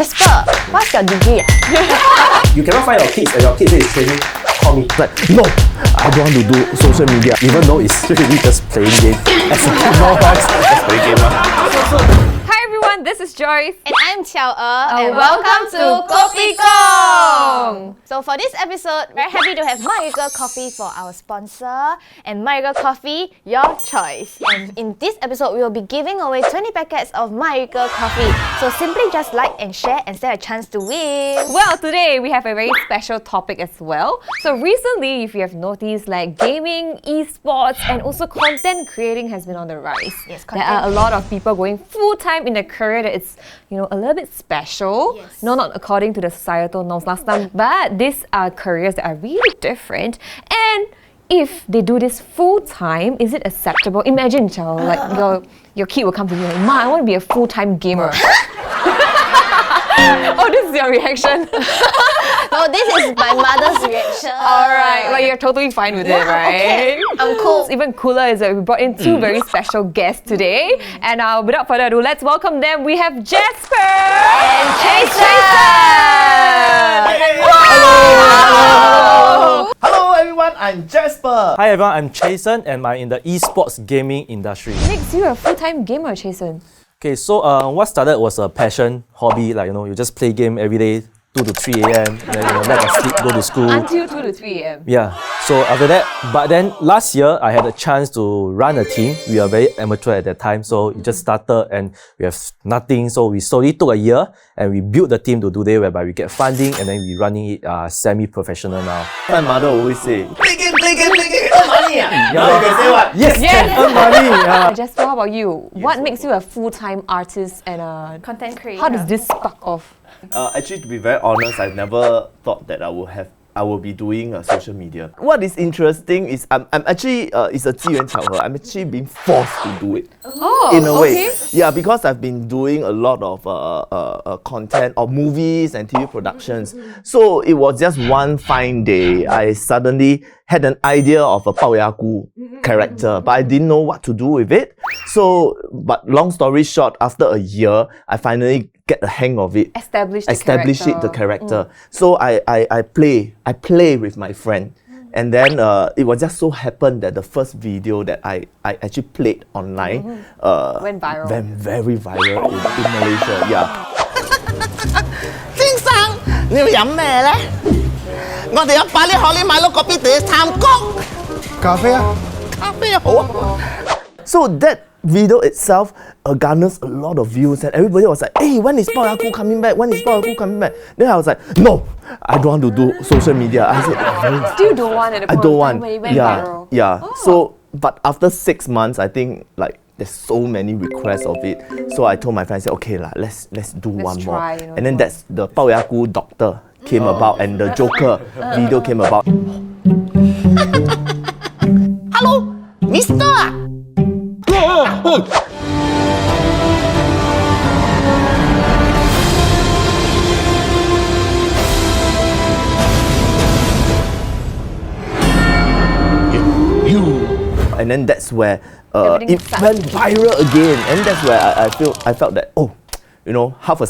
Jasper, what's your degree? You cannot find your kids and your kids is training. Call me. Like, no, I don't want to do social media, even though it's really just playing game. As a kid, no, just playing game. Hi everyone, this is Joyce. And I'm Xiao And welcome to Kopi Kong. So for this episode, we're happy to have Marigold Coffee for our sponsor. And Marigold Coffee, your choice. And in this episode, we will be giving away 20 packets of Marigold Coffee. So simply just like and share and stand a chance to win. Well, today we have a very special topic as well. So recently, if you have noticed, like gaming, esports, and also content creating has been on the rise. Yes, there are a lot of people going full-time in a career that is, a little bit special. Yes. No, not according to the societal norms last time, but these are careers that are really different. And if they do this full-time, is it acceptable? Imagine, child, like your kid will come to you like, Ma, I want to be a full-time gamer. Oh, this is your reaction. No, this is my mother's reaction. Alright, but you're totally fine with it, right? Okay. I'm cool. Even cooler is that we brought in two very special guests today. And without further ado, let's welcome them. We have Jasper and Jason! Hello everyone, I'm Jasper. Hi everyone, I'm Jason and I'm in the esports gaming industry. Makes you a full-time gamer, Jason. Okay, so what started was a passion, hobby, like you just play game every day, 2 to 3 a.m. Then let us sleep, go to school. Until 2 to 3 a.m. Yeah, so after that, but then last year I had a chance to run a team. We are very amateur at that time, so it just started and we have nothing. So we slowly took a year and we built the team to do that, whereby we get funding and then we running it semi-professional now. My mother always say, play game, earn money. Yeah. Now you can say what? Yes, can earn money. Yeah. Jasper, how about you? What makes you a full-time artist and a Content creator. how does this spark off? Actually, to be very honest, I've never thought that I will be doing social media. What is interesting is I'm actually it's a 机缘巧合. I'm actually being forced to do it. Oh, In a way, okay. yeah, because I've been doing a lot of content of movies and TV productions. So it was just one fine day, I suddenly had an idea of a 龅牙姑 character, but I didn't know what to do with it. So, but long story short, after a year, I finally get the hang of it. Establish the character. So I play with my friend. And then it was just so happened that the first video that I actually played online Went viral. went very viral in Malaysia. Yeah. 先生，你要飲咩咧？我哋有擺啲可你買落嗰邊地探谷。咖啡啊，咖啡好啊。 So that video itself garners a lot of views and everybody was like, hey, when is 龅牙姑 coming back? When is 龅牙姑 coming back? Then I was like, no, I don't want to do social media. I said, Still don't want at the I point don't of want. time when it went Yeah, viral. yeah. Oh. So, but after 6 months, I think like there's so many requests of it. So I told my friends, okay lah, let's do one more. try, And then that's the 龅牙姑 doctor came about and the Joker video came about. Hello, Mister 啊。 And then that's where Everything it started went to viral again. And that's where I felt that, oh, half a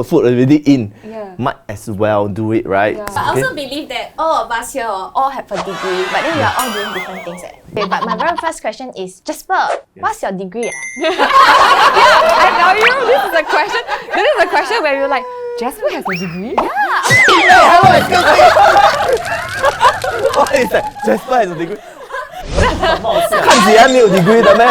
foot already in. Yeah. Might as well do it, right? Yeah. But I also believe that all of us here all have a degree, but then we are all doing different things. Okay, but my very first question is, Jasper, what's your degree? I tell you, this is a question. This is a question where you're like, Jasper has a degree? What is that? Jasper has a degree. 看起来没有 degree 的咩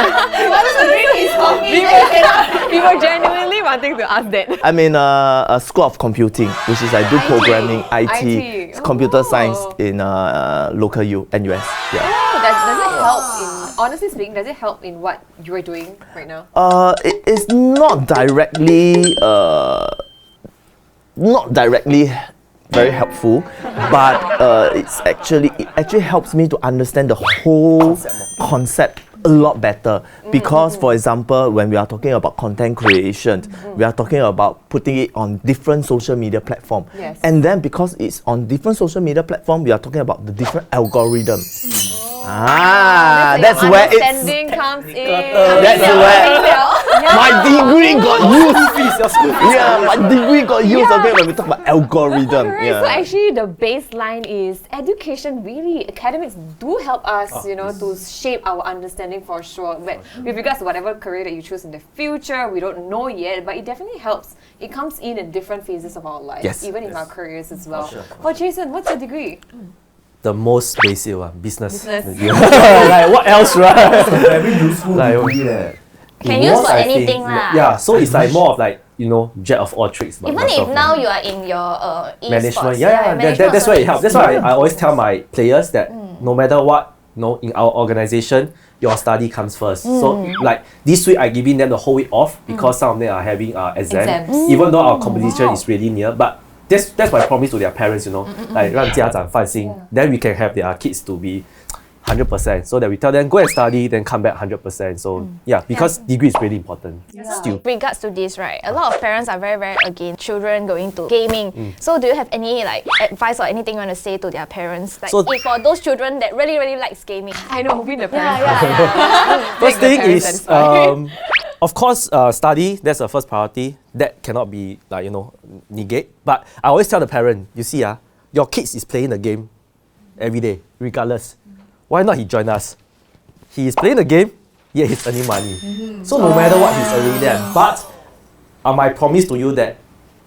We were genuinely wanting to ask that. I'm in a school of computing, which is I do programming, IT, IT. computer Oh. science in local NUS. Yeah. Oh, does it help in, honestly speaking, does it help in what you are doing right now? It's not directly very helpful, but it actually helps me to understand the whole concept a lot better. Because for example, when we are talking about content creation, we are talking about putting it on different social media platforms. Yes. And then because it's on different social media platforms, we are talking about the different algorithms. That's where it's. Understanding comes in. That's where my degree got used. Your school fees. Yeah, my degree got used. Okay, when we talk about algorithm. Right, so actually the baseline is education. Really, academics do help us, to shape our understanding for sure. But with regards to whatever career that you choose in the future, we don't know yet, but it definitely helps. It comes in different phases of our lives, Yes. even in our careers as well. For Jason, what's your degree? The most basic one, business. Business. Yeah. Like what else, right? Very useful Like, degree leh. Can use Was, for I think, anything lah. Yeah, so it's like more of like, jack of all tricks. but Even master if of now none. you are in your Management, e-sports, that's why it helps. That's why I always tell my players that Mm. no matter what, in our organization, your study comes first. So like this week, I giving them the whole week off because some of them are having exams. Even though our competition is really near, but that's my promise to their parents. Like 让家长放心. Then we can have their kids to be 100%. So that we tell them go and study, then come back 100%. So because degree is really important. Still. Regards to this, right? A lot of parents are very, very against children going to gaming. So do you have any advice or anything you want to say to their parents? Like So- if for those children that really, really likes gaming. I know, win the parents. First the thing parents is, satisfied. of course, study, that's the first priority. That cannot be, negate. But I always tell the parent, you see, your kids is playing the game every day, regardless. Why not he join us? He is playing the game, yet he's earning money. So no matter what, he's earning there. But my promise to you that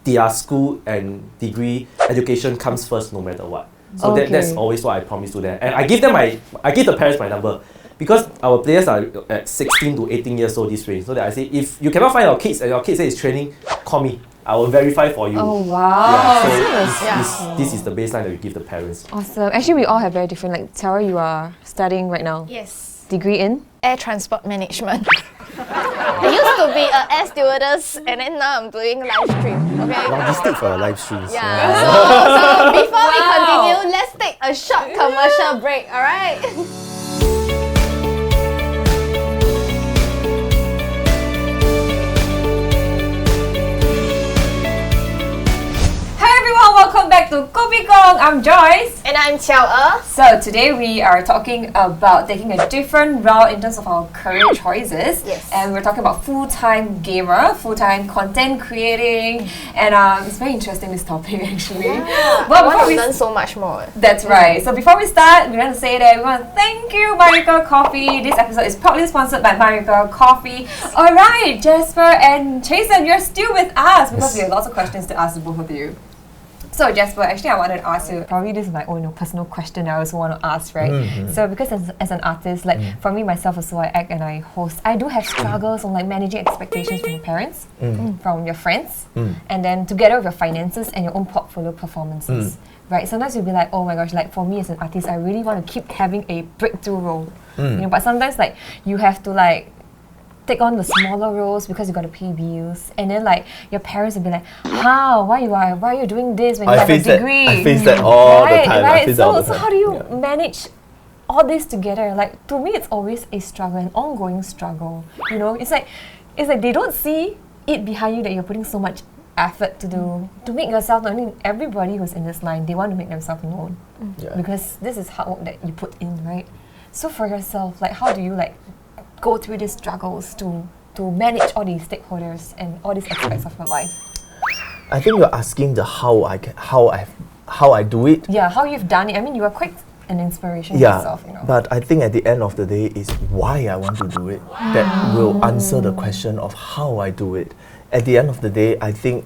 their school and degree education comes first no matter what. So that's always what I promise to them. And I give the parents my number. Because our players are at 16 to 18 years old this range. So that I say, if you cannot find your kids and your kid says it's training, call me. I will verify for you. Oh wow. So this is the baseline that we give the parents. Awesome. Actually, we all have very different. Like Tara, you are studying right now. Yes. Degree in? Air transport management. I used to be an air stewardess and then now I'm doing live stream. Okay. Logistic for live streams. Yeah. So before we continue, let's take a short commercial break. All right. Welcome back to Kopi Kong. I'm Joyce. And I'm Qiao. So today we are talking about taking a different route in terms of our career choices. Yes. And we're talking about full-time gamer, full-time content creating, and it's very interesting, this topic actually. Yeah. But I want before to we learn so much more. That's right. So before we start, we want to say that we want to thank you, Marika Coffee. This episode is proudly sponsored by Marika Coffee. All right, Jasper and Jason, you're still with us because we have lots of questions to ask both of you. So Jasper, actually I wanted to ask you, probably this is my own personal question I also want to ask, right? So because as an artist, like for me myself also, I act and I host, I do have struggles on like managing expectations from your parents, from your friends, and then together with your finances and your own portfolio performances. Right, sometimes you'll be like, oh my gosh, like for me as an artist, I really want to keep having a breakthrough role. But sometimes like you have to like take on the smaller roles because you got to pay bills, and then like your parents will be like, how? Why are you doing this when you have a degree? I face that all the time. I face that all the So time. how do you manage all this together? Like to me, it's always a struggle, an ongoing struggle. It's like they don't see it behind you that you're putting so much effort to do to make yourself known. I mean, everybody who's in this line, they want to make themselves known because this is hard work that you put in, right? So for yourself, like how do you like go through these struggles to manage all these stakeholders and all these aspects of your life? I think you're asking the how I do it. Yeah, how you've done it. I mean, you are quite an inspiration Yeah, yourself, but I think at the end of the day is why I want to do it that will answer the question of how I do it. At the end of the day, I think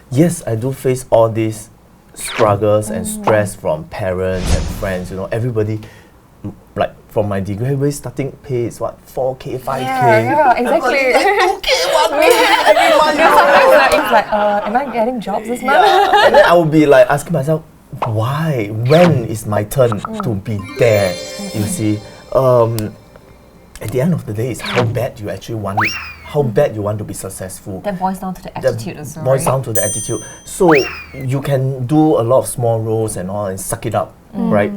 yes, I do face all these struggles and stress from parents and friends. Everybody, like from my degree, everybody's starting pay is what, 4K, 5K. Yeah, exactly. Every month. Sometimes it's like, am I getting jobs this month? And then I will be like asking myself, why? When is my turn to be there? You see, at the end of the day, it's how bad you actually want it, how bad you want to be successful. That boils down to the attitude as well. Boils down to the attitude. So you can do a lot of small roles and all and suck it up, right?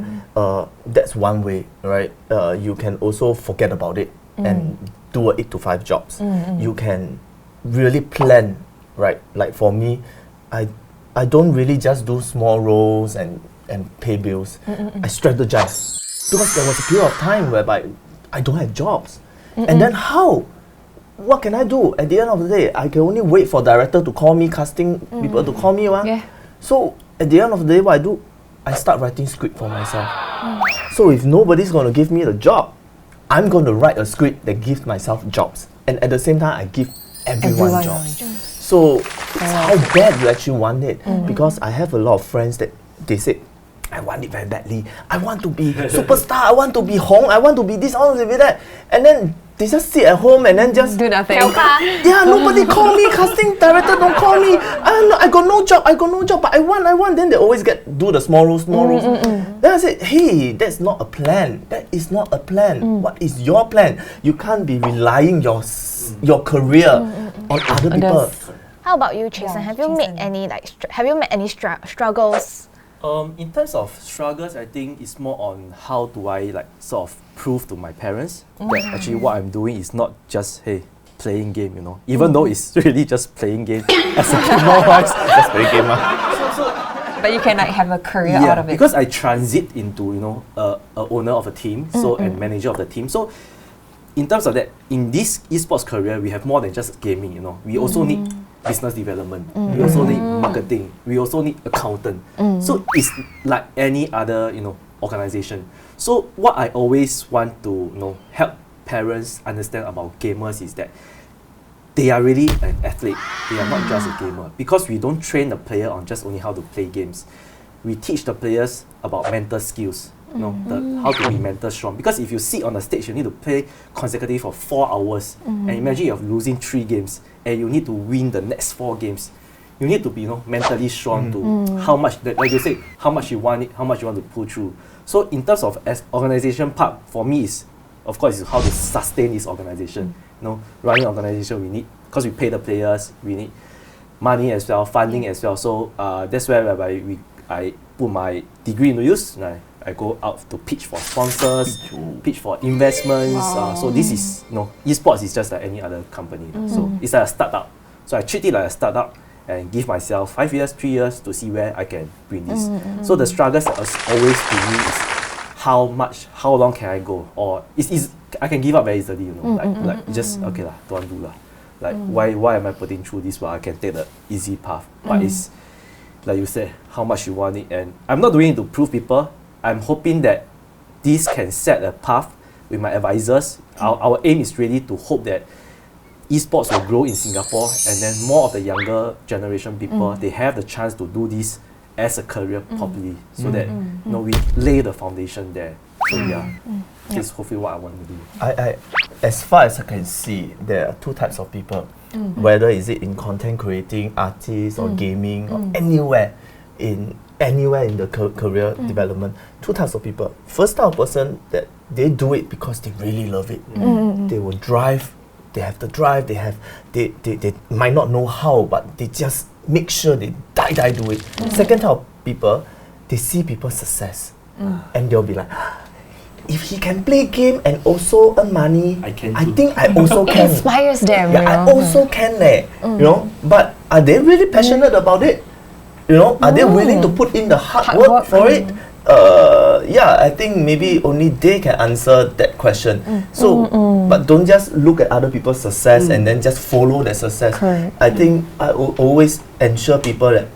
That's one way, right? You can also forget about it and do 8 to 5 jobs. You can really plan, right? Like for me, I don't really just do small roles and pay bills. I strategize. because there was a period of time whereby I don't have jobs. And then how? What can I do? At the end of the day, I can only wait for director to call me, casting people to call me. Yeah. So at the end of the day, what I do, I start writing script for myself. So if nobody's going to give me the job, I'm going to write a script that gives myself jobs. And at the same time, I give everyone jobs. So it's how bad you actually want it. Because I have a lot of friends that they say, I want it very badly. I want to be superstar. I want to be Hong. I want to be this. I want to be that. And then they just sit at home and then just Do nothing. yeah, nobody call me. Casting director don't call me. I got no job. But I want. Then they always do the small roles. Then I said, hey, that's not a plan. That is not a plan. What is your plan? You can't be relying your career on other people. How about you, Jason? Have you met any struggles? In terms of struggles, I think it's more on how do I sort of prove to my parents that actually what I'm doing is not just playing game, even though it's really just playing game as a gamer-wise. Just play game. But you can have a career out of it. Because I transit into a owner of a team, and manager of the team. So in terms of that, in this esports career, we have more than just gaming. We also need business development. We also need marketing. We also need accountant. So it's like any other organization. So what I always want to help parents understand about gamers is that they are really an athlete. They are not just a gamer, because we don't train the player on just only how to play games. We teach the players about mental skills. How to be mental strong. Because if you sit on the stage, you need to play consecutively for 4 hours. And imagine you're losing 3 games and you need to win the next 4 games. You need to be mentally strong to how much, like you say, how much you want it, how much you want to pull through. So in terms of as organization part, for me is, of course, is how to sustain this organization. Running organization, we need, because we pay the players, we need money as well, funding as well. So that's where I put my degree into use. I go out to pitch for sponsors, pitch for investments. So this is, esports is just like any other company. So it's like a startup. So I treat it like a startup and give myself 5 years, 3 years to see where I can bring this. So the struggles always to me is how long can I go? Or I can give up very easily, like just okay lah, don't want to do lah. Like why am I putting through this while I can take the easy path? But it's like you said, how much you want it, and I'm not doing it to prove people. I'm hoping that this can set a path with my advisors. Our aim is really to hope that esports will grow in Singapore, and then more of the younger generation people, they have the chance to do this as a career properly, so that we lay the foundation there. So that's hopefully what I want to do. I as far as I can see, there are 2 types of people. Whether is it in content creating, artists, or gaming, or anywhere in the career development. 2 types of people. First type of person that they do it because they really love it. They will drive. They have the drive. They might not know how, but they just make sure they die do it. Second type of people, they see people's success, and they'll be like, if he can play game and also earn money, I think I also can. Inspires them. I also can. But are they really passionate about it? Are they willing to put in the hard work for it? I think maybe only they can answer that question. So, but don't just look at other people's success and then just follow their success. Correct. I think I will always ensure people that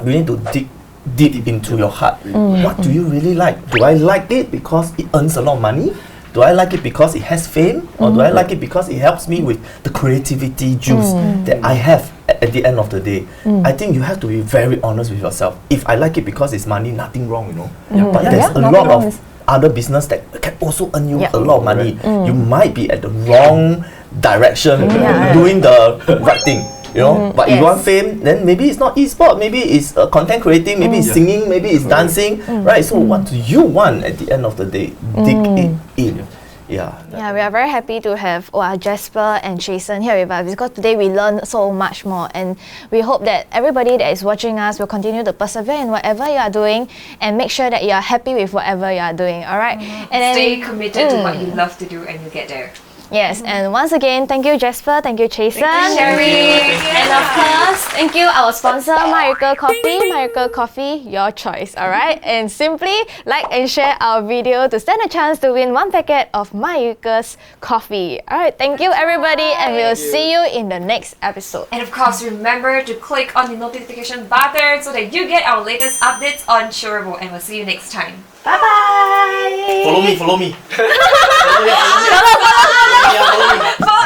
you need to dig deep into your heart. What do you really like? Do I like it because it earns a lot of money? Do I like it because it has fame? Or do I like it because it helps me with the creativity juice that I have at the end of the day? I think you have to be very honest with yourself. If I like it because it's money, nothing wrong, But there's a lot of other business that can also earn you a lot of money. You might be at the wrong direction, doing the right thing. But if you want fame, then maybe it's not e-sport, maybe it's content creating, maybe it's singing, maybe it's dancing, right? So what do you want at the end of the day? Dig it in. Yeah, we are very happy to have Jasper and Jason here with us, because today we learned so much more, and we hope that everybody that is watching us will continue to persevere in whatever you are doing, and make sure that you are happy with whatever you are doing, alright? And then, Stay committed to what you love to do and you get there. Yes, and once again, thank you Jasper, thank you Jason. Sherry. And of course, thank you our sponsor, Miracle Coffee. Miracle Coffee, your choice, alright? And simply like and share our video to stand a chance to win 1 packet of Miracle's coffee. Alright, thank you everybody, and we'll see you in the next episode. And of course, remember to click on the notification button so that you get our latest updates on Showable. And we'll see you next time. Bye bye! Follow me, follow me. Follow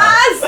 us!